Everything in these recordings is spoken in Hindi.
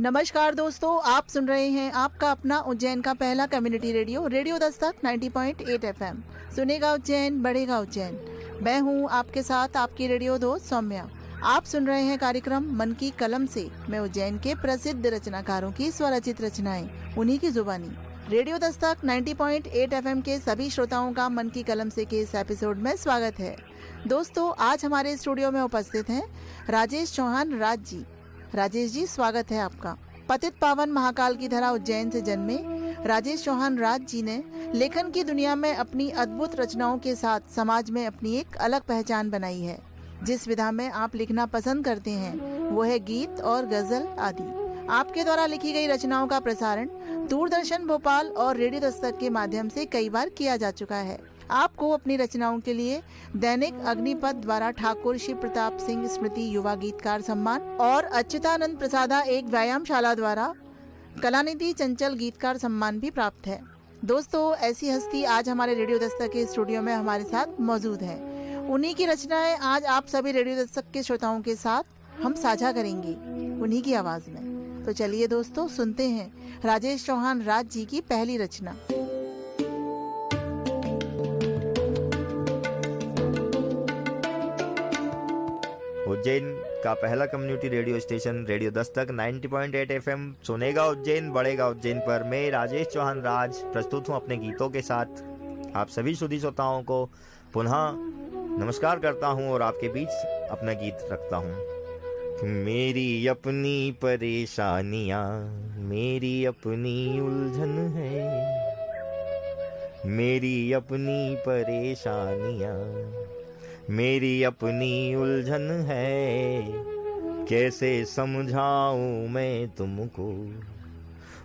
नमस्कार दोस्तों, आप सुन रहे हैं आपका अपना उज्जैन का पहला community radio radio Dastak 90.8 FM। सुनेगा उज्जैन, बढ़ेगा उज्जैन। मैं हूं आपके साथ आपकी रेडियो दोस्त सौम्या। आप सुन रहे हैं कार्यक्रम मन की कलम से। मैं उज्जैन के प्रसिद्ध रचनाकारों की स्वरचित रचनाएं, उन्हीं की जुबानी। रेडियो दस्तक 90.8 FM के सभी श्रोताओं का मन की कलम से के इस एपिसोड में स्वागत है। दोस्तों, आज हमारे स्टूडियो में उपस्थित हैं राजेश चौहान राज जी। राजेश जी, स्वागत है आपका। पतित पावन महाकाल की धरा उज्जैन से जन्मे राजेश चौहान राज जी ने लेखन की दुनिया में अपनी अद्भुत रचनाओं के साथ समाज में अपनी एक अलग पहचान बनाई है। जिस विधा में आप लिखना पसंद करते हैं वो है गीत और गजल आदि। आपके द्वारा लिखी गई रचनाओं का प्रसारण दूरदर्शन भोपाल और रेडियो दस्तक के माध्यम से कई बार किया जा चुका है। आपको अपनी रचनाओं के लिए दैनिक अग्निपथ द्वारा ठाकुर शिव प्रताप सिंह स्मृति युवा गीतकार सम्मान और अच्युतानंद प्रसादा एक व्यायामशाला द्वारा कलानिधि चंचल गीतकार सम्मान भी प्राप्त है। दोस्तों, ऐसी हस्ती आज हमारे रेडियो दस्तक के स्टूडियो में हमारे साथ मौजूद है। उन्हीं की रचनाएं आज आप सभी रेडियो दस्तक के श्रोताओं के साथ हम साझा करेंगे, उन्हीं की आवाज में। तो चलिए दोस्तों, सुनते हैं राजेश चौहान राज जी की पहली रचना। उज्जैन का पहला community radio station radio Dastak 90.8 FM सुनेगा उज्जैन, बढ़ेगा उज्जैन पर मैं राजेश चौहान राज प्रस्तुत हूँ अपने गीतों के साथ। आप सभी सुधी श्रोताओं को पुनः नमस्कार करता हूँ और आपके बीच अपना गीत रखता हूँ। मेरी अपनी परेशानियाँ, मेरी अपनी उलझन है, मेरी अपनी परेशानियाँ, मेरी अपनी उलझन है। कैसे समझाऊं मैं तुमको,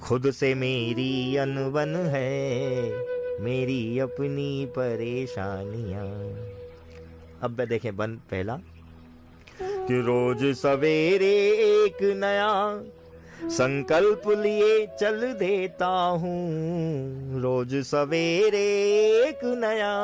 खुद से मेरी अनबन है, मेरी अपनी परेशानियां। अब देखें बंद पहला कि रोज सवेरे एक नया संकल्प लिए चल देता हूँ, रोज सवेरे एक नया,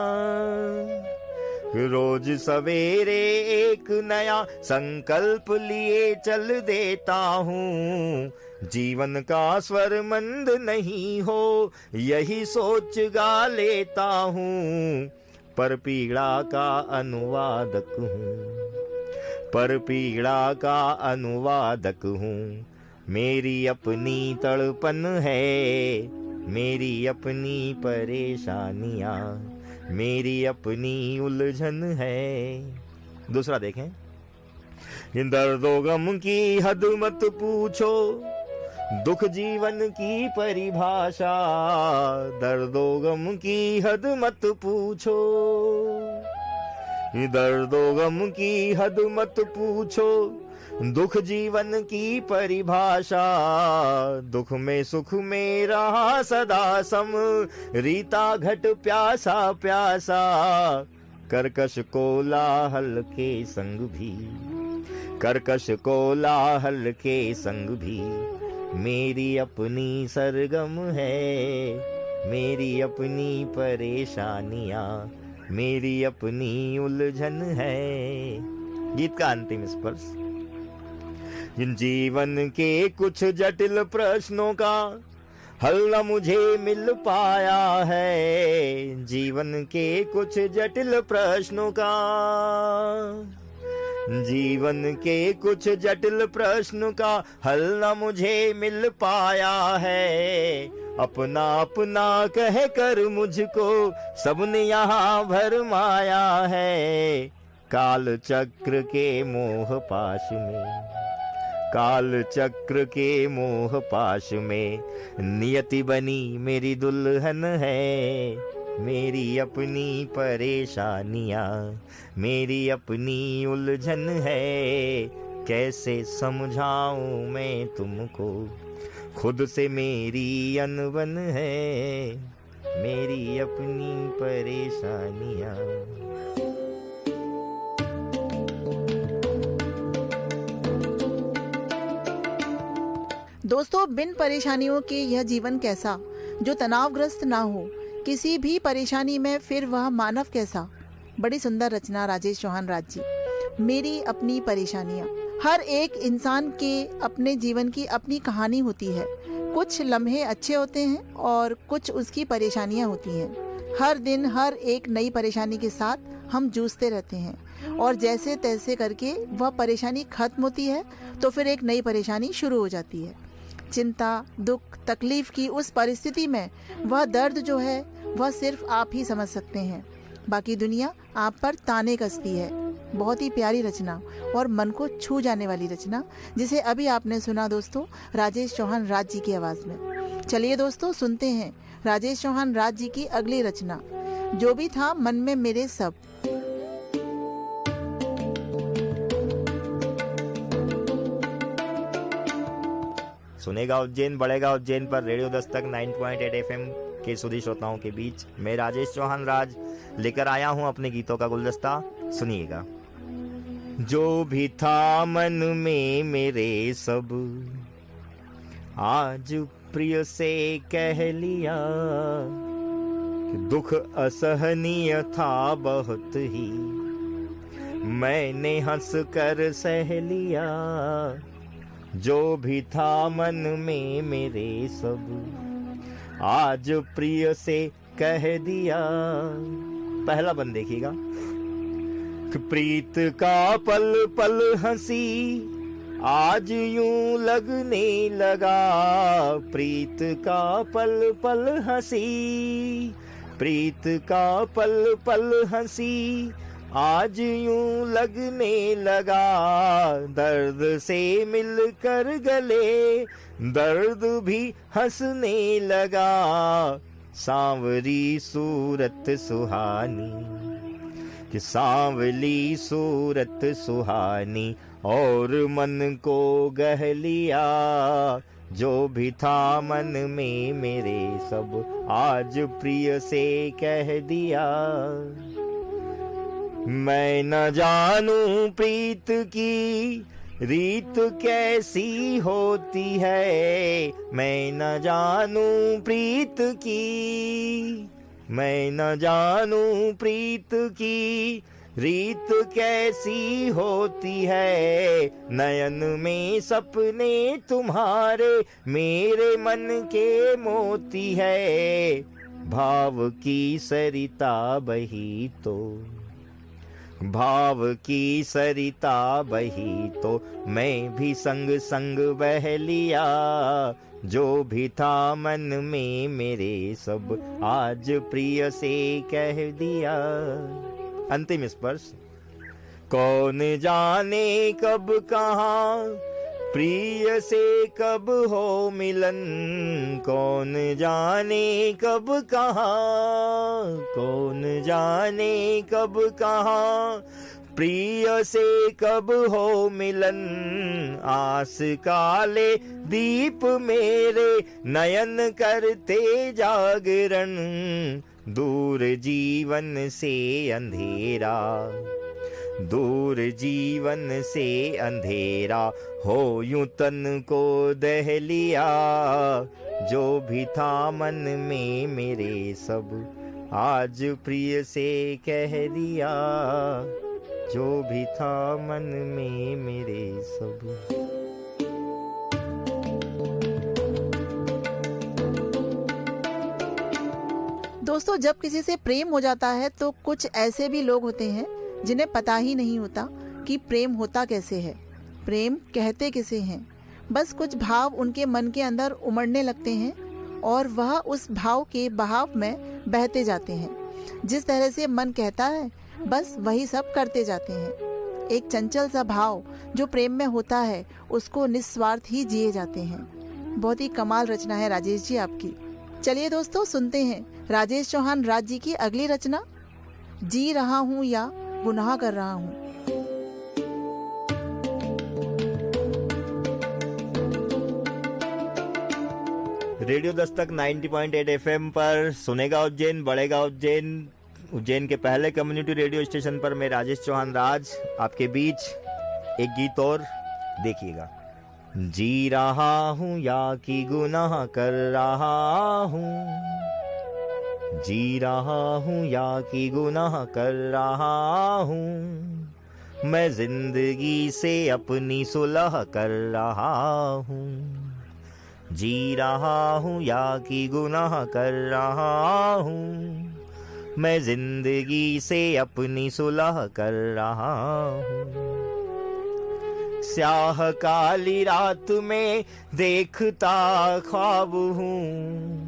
रोज सवेरे एक नया संकल्प लिए चल देता हूँ। जीवन का स्वर मंद नहीं हो यही सोच गा लेता हूँ। पर पीड़ा का अनुवादक हूँ, पर पीड़ा का अनुवादक हूँ। मेरी अपनी तड़पन है, मेरी अपनी परेशानियाँ, मेरी अपनी उलझन है। दूसरा देखें, दर्दो गम की हद मत पूछो, दुख जीवन की परिभाषा, दर्दो गम की हद मत पूछो, दर्दो गम की हद मत पूछो, दुख जीवन की परिभाषा। दुख में सुख में रहा सदा सम, रीता घट प्यासा प्यासा। कर्कश कोलाहल के संग भी, कर्कश कोलाहल के संग भी मेरी अपनी सरगम है, मेरी अपनी परेशानियां, मेरी अपनी उलझन है। गीत का अंतिम स्पर्श। जीवन के कुछ जटिल प्रश्नों का हल न मुझे मिल पाया है, जीवन के कुछ जटिल प्रश्नों का, जीवन के कुछ जटिल प्रश्न का हल न मुझे मिल पाया है। अपना अपना कह कर मुझको सबने यहाँ भरमाया है। काल चक्र के मोह पाश में, काल चक्र के मोह पाश में नियति बनी मेरी दुल्हन है, मेरी अपनी परेशानियां, मेरी अपनी उलझन है। कैसे समझाऊं मैं तुमको, खुद से मेरी अनबन है, मेरी अपनी परेशानियां। दोस्तों, बिन परेशानियों के यह जीवन कैसा, जो तनावग्रस्त ना हो किसी भी परेशानी में, फिर वह मानव कैसा। बड़ी सुंदर रचना राजेश चौहान राज जी। मेरी अपनी परेशानियां। हर एक इंसान के अपने जीवन की अपनी कहानी होती है। कुछ लम्हे अच्छे होते हैं और कुछ उसकी परेशानियां होती हैं। हर दिन हर एक नई परेशानी के साथ हम जूझते रहते हैं और जैसे तैसे करके वह परेशानी खत्म होती है तो फिर एक नई परेशानी शुरू हो जाती है। चिंता, दुख, तकलीफ की उस परिस्थिति में वह दर्द जो है वह सिर्फ आप ही समझ सकते हैं। बाकी दुनिया आप पर ताने कसती है। बहुत ही प्यारी रचना और मन को छू जाने वाली रचना, जिसे अभी आपने सुना दोस्तों राजेश चौहान राज जी की आवाज़ में। चलिए दोस्तों सुनते हैं राजेश चौहान राज जी की अगली रचना, जो भी था मन में मेरे सब। सुनेगा उज्जैन बढ़ेगा उज्जैन पर रेडियो दस्तक 9.8 एफएम के सुधी श्रोताओं के बीच मैं राजेश चौहान राज लेकर आया हूं अपने गीतों का गुलदस्ता। सुनिएगा। जो भी था मन में मेरे सब आज प्रिय से कह लिया, दुख असहनीय था बहुत ही मैंने हंस कर सह लिया। जो भी था मन में मेरे सब आज प्रिय से कह दिया। पहला बंद देखिएगा। प्रीत का पल पल हंसी आज यूं लगने लगा, प्रीत का पल पल हंसी, प्रीत का पल पल हंसी आज यूं लगने लगा। दर्द से मिलकर गले दर्द भी हंसने लगा। सांवरी सूरत सुहानी कि सांवली सूरत सुहानी और मन को गह लिया। जो भी था मन में मेरे सब आज प्रिय से कह दिया। मैं न जानूं प्रीत की रीत कैसी होती है, मैं न जानूं प्रीत की, मैं न जानूं प्रीत की रीत कैसी होती है। नयन में सपने तुम्हारे मेरे मन के मोती है। भाव की सरिता बही तो, भाव की सरिता बही तो मैं भी संग संग बह लिया। जो भी था मन में मेरे सब आज प्रिय से कह दिया। अंतिम स्पर्श। कौन जाने कब कहाँ प्रिय से कब हो मिलन, कौन जाने कब कहाँ, कौन जाने कब कहाँ प्रिय से कब हो मिलन। आस काले दीप मेरे नयन करते जागरण, दूर जीवन से अंधेरा, दूर जीवन से अंधेरा हो यूं तन को दह लिया। जो भी था मन में मेरे सब आज प्रिय से कह दिया। जो भी था मन में मेरे सब। दोस्तों जब किसी से प्रेम हो जाता है तो कुछ ऐसे भी लोग होते हैं जिन्हें पता ही नहीं होता कि प्रेम होता कैसे है, प्रेम कहते किसे हैं। बस कुछ भाव उनके मन के अंदर उमड़ने लगते हैं और वह उस भाव के बहाव में बहते जाते हैं। जिस तरह से मन कहता है बस वही सब करते जाते हैं। एक चंचल सा भाव जो प्रेम में होता है उसको निस्वार्थ ही जिए जाते हैं। बहुत ही कमाल रचना है राजेश जी आपकी। चलिए दोस्तों सुनते हैं राजेश चौहान राज जी की अगली रचना, जी रहा हूँ या गुनाह कर रहा हूँ। रेडियो दस्तक 90.8 एफएम पर सुनेगा उज्जैन बढ़ेगा उज्जैन, उज्जैन के पहले कम्युनिटी रेडियो स्टेशन पर मैं राजेश चौहान राज आपके बीच एक गीत और देखिएगा। जी रहा हूँ या कि गुनाह कर रहा हूँ, जी रहा हूँ या कि गुनाह कर रहा हूँ, मैं जिंदगी से अपनी सुलह कर रहा हूँ, जी रहा हूँ या कि गुनाह कर रहा हूँ, मैं जिंदगी से अपनी सुलह कर रहा हूँ। स्याह काली रात में देखता ख्वाब हूँ,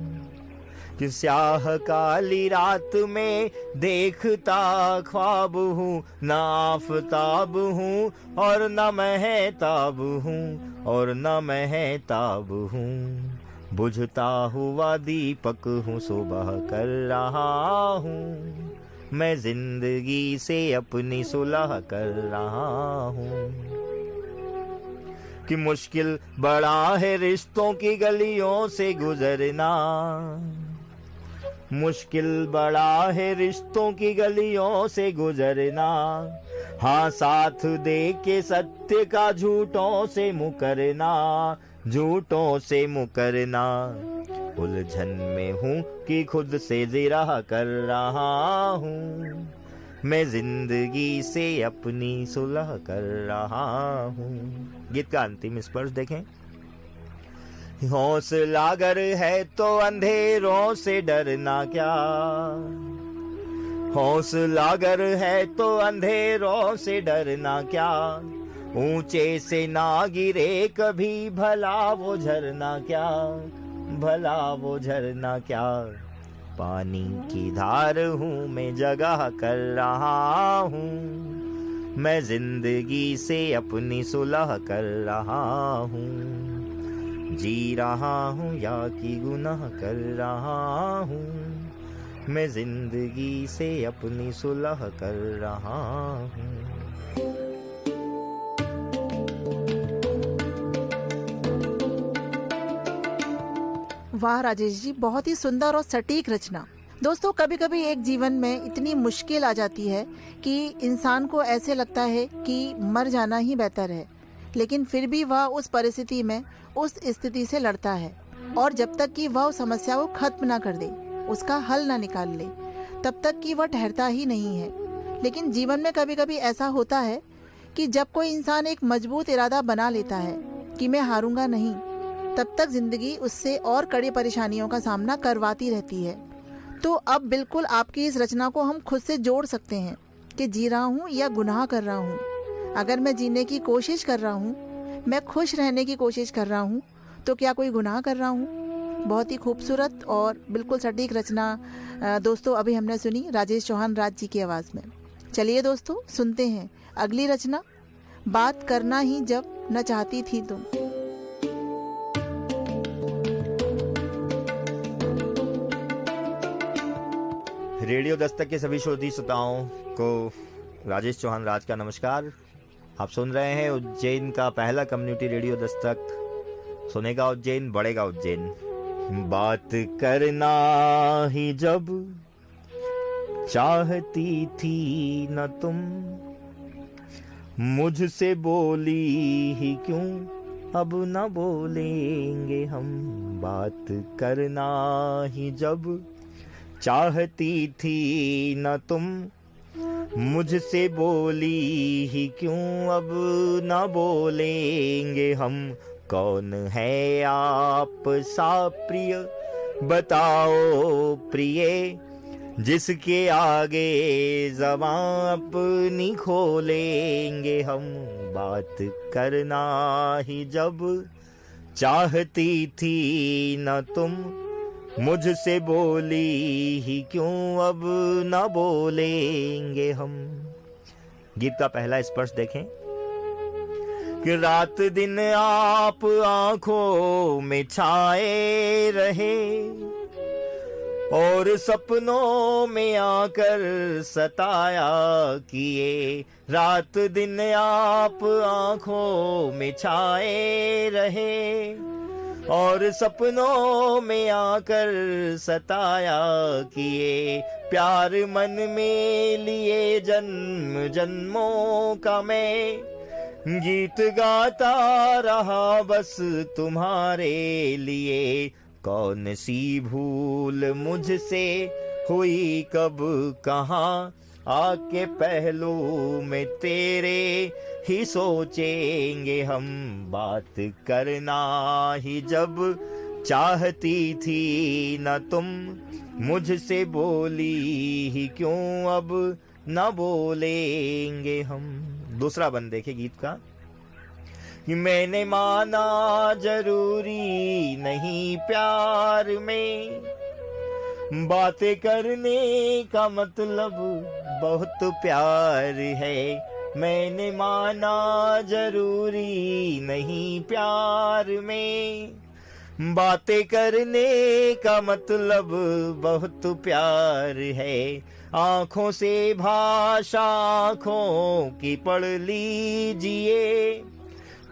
कि स्याह काली रात में देखता ख्वाब हूँ, न आफताब हूँ और न महताब हूँ, और न महताब हूँ, बुझता हुआ दीपक हूँ, सुबह कर रहा हूँ, मैं जिंदगी से अपनी सुलह कर रहा हूँ। कि मुश्किल बड़ा है रिश्तों की गलियों से गुजरना, मुश्किल बड़ा है रिश्तों की गलियों से गुजरना, हाँ साथ दे के सत्य का झूठों से मुकरना, झूठों से मुकरना। उलझन में हूँ कि खुद से जिरह कर रहा हूँ, मैं जिंदगी से अपनी सुलह कर रहा हूँ। गीत का अंतिम स्पर्श देखें। हौसला अगर है तो अंधेरों से डरना क्या, हौसला अगर है तो अंधेरों से डरना क्या, ऊंचे से ना गिरे कभी भला वो झरना क्या, भला वो झरना क्या। पानी की धार हूँ मैं जगह कर रहा हूँ, मैं जिंदगी से अपनी सुलह कर रहा हूँ, जी रहा हूँ या कि गुनाह कर रहा हूँ, मैं जिंदगी से अपनी सुलह कर रहा हूँ। वाह राजेश जी, बहुत ही सुंदर और सटीक रचना। दोस्तों, कभी कभी एक जीवन में इतनी मुश्किल आ जाती है कि इंसान को ऐसे लगता है कि मर जाना ही बेहतर है, लेकिन फिर भी वह उस परिस्थिति में उस स्थिति से लड़ता है, और जब तक कि वह उस समस्या को खत्म ना कर दे, उसका हल ना निकाल ले, तब तक कि वह ठहरता ही नहीं है। लेकिन जीवन में कभी कभी ऐसा होता है कि जब कोई इंसान एक मजबूत इरादा बना लेता है कि मैं हारूंगा नहीं, तब तक जिंदगी उससे और कड़ी परेशानियों का सामना करवाती रहती है। तो अब बिल्कुल आपकी इस रचना को हम खुद से जोड़ सकते हैं कि जी रहा हूँ या गुनाह कर रहा हूँ। अगर मैं जीने की कोशिश कर रहा हूँ, मैं खुश रहने की कोशिश कर रहा हूँ, तो क्या कोई गुनाह कर रहा हूँ। बहुत ही खूबसूरत और बिल्कुल सटीक रचना दोस्तों अभी हमने सुनी राजेश चौहान राज जी की आवाज़ में। चलिए दोस्तों, सुनते हैं अगली रचना, बात करना ही जब न चाहती थी तुम। रेडियो दस्तक के सभी श्रोती श्रोताओं को राजेश चौहान राज का नमस्कार। आप सुन रहे हैं उज्जैन का पहला कम्युनिटी रेडियो दस्तक, सुनेगा उज्जैन बढ़ेगा उज्जैन। बात करना ही जब चाहती थी न तुम, मुझसे बोली ही क्यों अब न बोलेंगे हम। बात करना ही जब चाहती थी न तुम, मुझसे बोली ही क्यों अब न बोलेंगे हम। कौन है आप सा प्रिय बताओ प्रिय, जिसके आगे ज़बां अपनी खोलेंगे हम। बात करना ही जब चाहती थी न तुम, मुझसे बोली ही क्यों अब न बोलेंगे हम। गीत का पहला स्पर्श देखें कि रात दिन आप आंखों में छाए रहे, और सपनों में आकर सताया किए। रात दिन आप आंखों में छाए रहे, और सपनों में आकर सताया किए। प्यार मन में लिए जन्म जन्मों का मैं, गीत गाता रहा बस तुम्हारे लिए। कौन सी भूल मुझसे हुई कब कहाँ, आके पहलू में तेरे ही सोचेंगे हम। बात करना ही जब चाहती थी न तुम, मुझसे बोली ही क्यों अब न बोलेंगे हम। दूसरा बंद देखे गीत का। मैंने माना जरूरी नहीं प्यार में, बातें करने का मतलब बहुत प्यार है। मैंने माना जरूरी नहीं प्यार में, बातें करने का मतलब बहुत प्यार है। आँखों से भाषा आँखों की पढ़ लीजिए,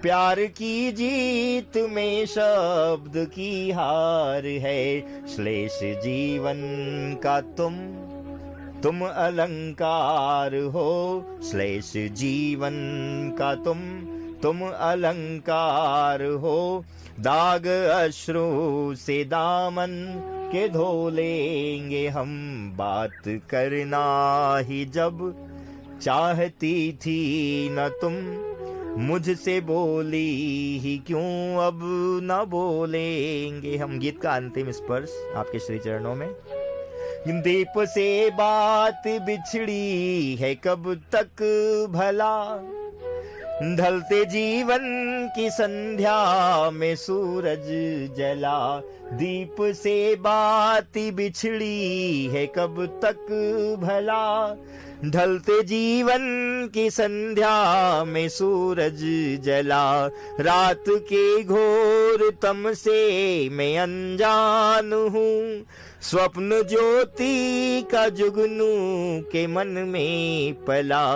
प्यार की जीत में शब्द की हार है। श्लेष जीवन का तुम अलंकार हो, श्लेष जीवन का तुम अलंकार हो। दाग अश्रु से दामन के धो लेंगे हम। बात करना ही जब चाहती थी न तुम, मुझसे बोली ही क्यों अब न बोलेंगे हम। गीत का अंतिम स्पर्श आपके श्री चरणों में। दीप से बात बिछड़ी है कब तक भला, ढलते जीवन की संध्या में सूरज जला। दीप से बात बिछड़ी है कब तक भला, ढलते जीवन की संध्या में सूरज जला। रात के घोर तम से मैं अनजान हूँ, स्वप्न ज्योति का जुगनू के मन में पला।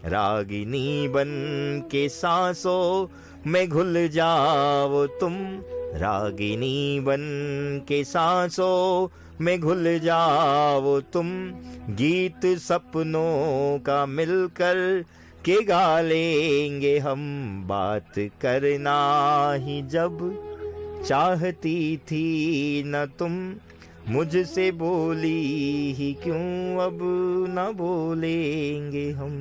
रागिनी बन के सांसों में घुल जाओ तुम, रागिनी बन के सांसों में घुल जाओ तुम। गीत सपनों का मिलकर के गा लेंगे हम। बात करना ही जब चाहती थी न तुम, मुझसे बोली ही क्यों अब न बोलेंगे हम।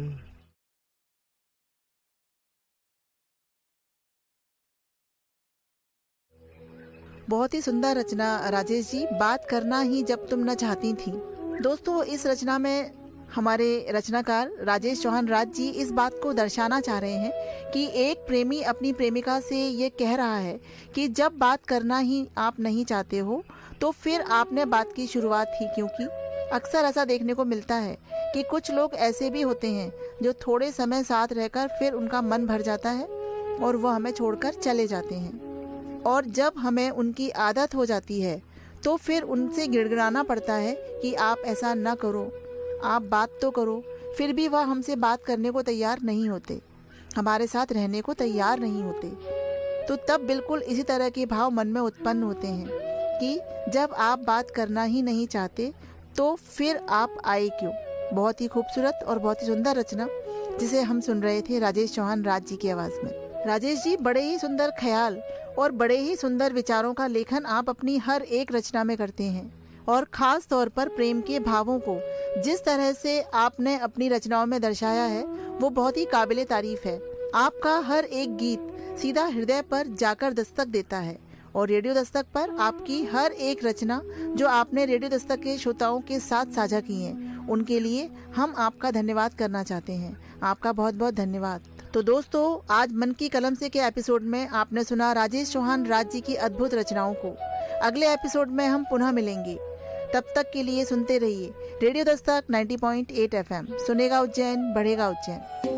बहुत ही सुंदर रचना राजेश जी, बात करना ही जब तुम न चाहती थी। दोस्तों, इस रचना में हमारे रचनाकार राजेश चौहान राज जी इस बात को दर्शाना चाह रहे हैं कि एक प्रेमी अपनी प्रेमिका से ये कह रहा है कि जब बात करना ही आप नहीं चाहते हो तो फिर आपने बात की शुरुआत ही क्यों की। अक्सर ऐसा देखने को मिलता है कि कुछ लोग ऐसे भी होते हैं जो थोड़े समय साथ रहकर फिर उनका मन भर जाता है और वो हमें छोड़कर चले जाते हैं, और जब हमें उनकी आदत हो जाती है तो फिर उनसे गिड़गिड़ाना पड़ता है कि आप ऐसा ना करो, आप बात तो करो। फिर भी वह हमसे बात करने को तैयार नहीं होते, हमारे साथ रहने को तैयार नहीं होते। तो तब बिल्कुल इसी तरह के भाव मन में उत्पन्न होते हैं कि जब आप बात करना ही नहीं चाहते तो फिर आप आए क्यों। बहुत ही खूबसूरत और बहुत ही सुंदर रचना जिसे हम सुन रहे थे राजेश चौहान राज जी की आवाज़ में। राजेश जी, बड़े ही सुंदर ख्याल और बड़े ही सुंदर विचारों का लेखन आप अपनी हर एक रचना में करते हैं, और खास तौर पर प्रेम के भावों को जिस तरह से आपने अपनी रचनाओं में दर्शाया है वो बहुत ही काबिले तारीफ है। आपका हर एक गीत सीधा हृदय पर जाकर दस्तक देता है, और रेडियो दस्तक पर आपकी हर एक रचना जो आपने रेडियो दस्तक के श्रोताओं के साथ साझा की है, उनके लिए हम आपका धन्यवाद करना चाहते हैं। आपका बहुत बहुत धन्यवाद। तो दोस्तों, आज मन की कलम से के एपिसोड में आपने सुना राजेश चौहान राज जी की अद्भुत रचनाओं को। अगले एपिसोड में हम पुनः मिलेंगे, तब तक के लिए सुनते रहिए रेडियो दस्तक 90.8 FM। सुनेगा उज्जैन, बढ़ेगा उज्जैन।